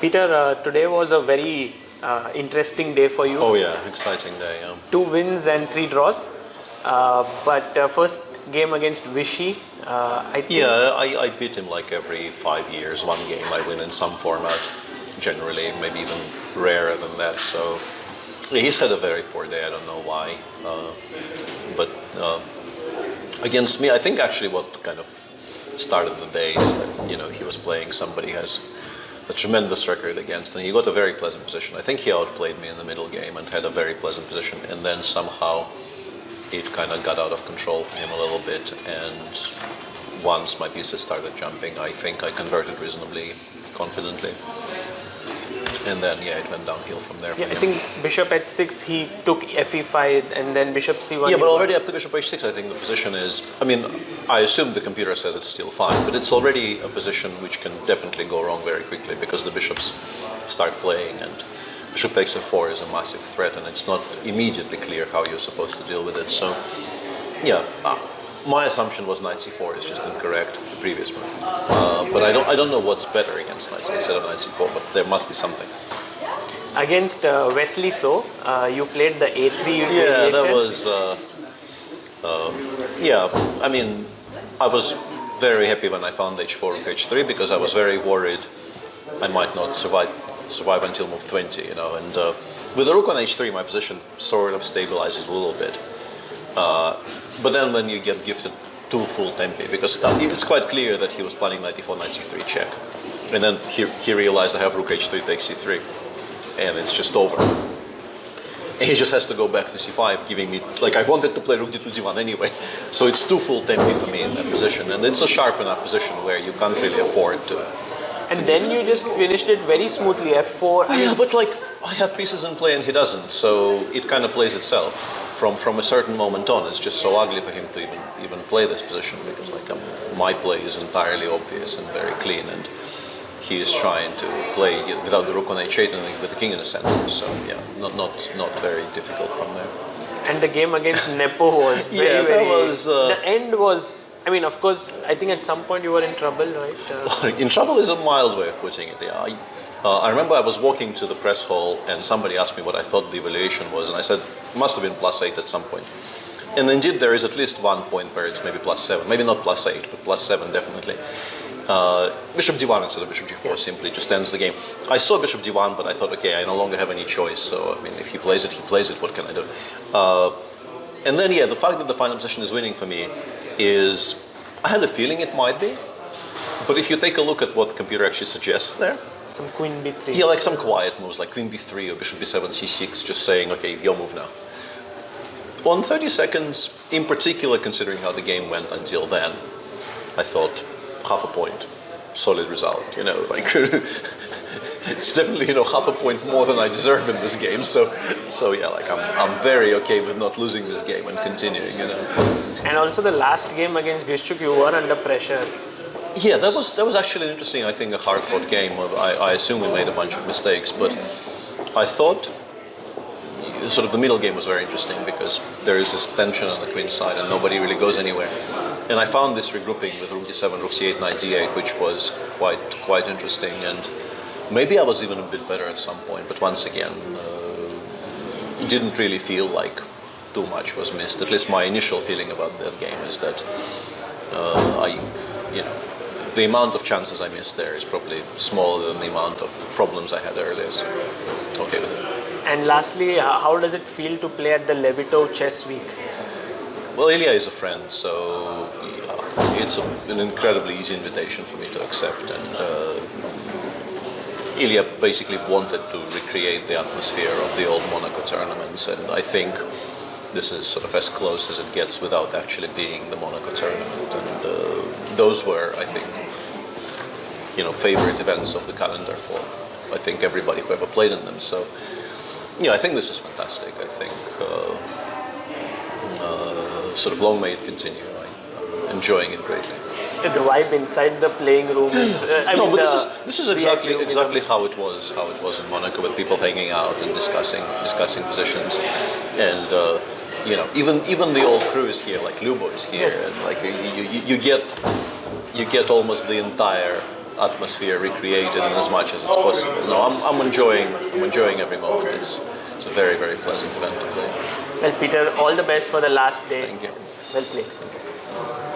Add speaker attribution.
Speaker 1: Peter, today was a very interesting day for you.
Speaker 2: Oh yeah, exciting day.
Speaker 1: 2 wins and 3 draws. But first game against Vishy, I think.
Speaker 2: Yeah, I beat him like every 5 years. One game I win in some format, generally, maybe even rarer than that. So yeah, he's had a very poor day. I don't know why, but against me, I think actually what kind of started the day is that he was playing somebody who has a tremendous record against, and he got a very pleasant position. I think he outplayed me in the middle game and had a very pleasant position, and then somehow it kind of got out of control for him a little bit, and once my pieces started jumping, I think I converted reasonably confidently. And then, yeah, it went downhill from there.
Speaker 1: Yeah, I think bishop h6, he took fe5 and then bishop c1.
Speaker 2: Yeah, but already after bishop h6, I think the position is, I assume the computer says it's still fine, but it's already a position which can definitely go wrong very quickly because the bishops start playing, and bishop takes f4 is a massive threat, and it's not immediately clear how you're supposed to deal with it. So, yeah, my assumption was knight c4 is just incorrect, the previous one. But I don't know what's better against knight instead of knight c4, but there must be something.
Speaker 1: Against Wesley, you played the a3 variation.
Speaker 2: Yeah, that was. I was very happy when I found h4 rook h3 because I was very worried I might not survive until move 20, and with the rook on h3 my position sort of stabilizes a little bit. But then when you get gifted 2 full tempi, because it's quite clear that he was planning knight e4, knight c3 check, and then he realized I have rook h3 takes c3, and it's just over. And he just has to go back to c5, giving me, I wanted to play rook d2 d1 anyway, so it's 2 full tempi for me in that position, and it's a sharp enough position where you can't really afford to.
Speaker 1: And then you just finished it very smoothly, f4.
Speaker 2: Yeah, but I have pieces in play and he doesn't, so it kind of plays itself. From a certain moment on, it's just so ugly for him to even play this position because my play is entirely obvious and very clean, and he is trying to play without the rook on h8 and with the king in the center. So yeah, not very difficult from there.
Speaker 1: And the game against Nepo was very, the end was. Of course, I think at some point you were in trouble, right?
Speaker 2: In trouble is a mild way of putting it. Yeah, I remember I was walking to the press hall and somebody asked me what I thought the evaluation was, and I said it must have been +8 at some point. And indeed, there is at least one point where it's maybe +7, maybe not +8, but +7 definitely. Bishop d1 instead of bishop g4 simply just ends the game. I saw bishop d1, but I thought, okay, I no longer have any choice. So if he plays it, he plays it. What can I do? And then, yeah, the fact that the final position is winning for me is, I had a feeling it might be, but if you take a look at what the computer actually suggests there,
Speaker 1: some queen b3.
Speaker 2: Yeah, like some quiet moves, like queen b3 or bishop b7, c6, just saying, okay, your move now. On 30 seconds, in particular, considering how the game went until then, I thought, half a point, solid result, it's definitely, half a point more than I deserve in this game, so yeah, I'm very okay with not losing this game and continuing,
Speaker 1: And also the last game against Vishy, you were under pressure.
Speaker 2: Yeah, that was actually an interesting, I think, a hard-fought game. I assume we made a bunch of mistakes, but I thought sort of the middle game was very interesting because there is this tension on the queen side and nobody really goes anywhere. And I found this regrouping with rook d7, rook c8, knight d8, which was quite interesting, and maybe I was even a bit better at some point, but once again, didn't really feel like too much was missed. At least my initial feeling about that game is that the amount of chances I missed there is probably smaller than the amount of problems I had earlier, so okay with it.
Speaker 1: And lastly, how does it feel to play at the Levitov Chess Week?
Speaker 2: Well, Ilya is a friend, so it's an incredibly easy invitation for me to accept, and Ilya basically wanted to recreate the atmosphere of the old Monaco tournaments, and I think this is sort of as close as it gets without actually being the Monaco tournament, and those were, I think, favorite events of the calendar for, I think, everybody who ever played in them. So, yeah, I think this is fantastic. I think sort of long may it continue. I'm enjoying it greatly.
Speaker 1: The vibe inside the playing room is.
Speaker 2: This is exactly how it was in Monaco, with people hanging out and discussing positions, and even the old crew is here, like Lubo is here,
Speaker 1: yes.
Speaker 2: and you get almost the entire atmosphere recreated in as much as it's possible. No, I'm enjoying every moment. It's a very, very pleasant event to play.
Speaker 1: Well, Peter, all the best for the last day.
Speaker 2: Thank you.
Speaker 1: Well played.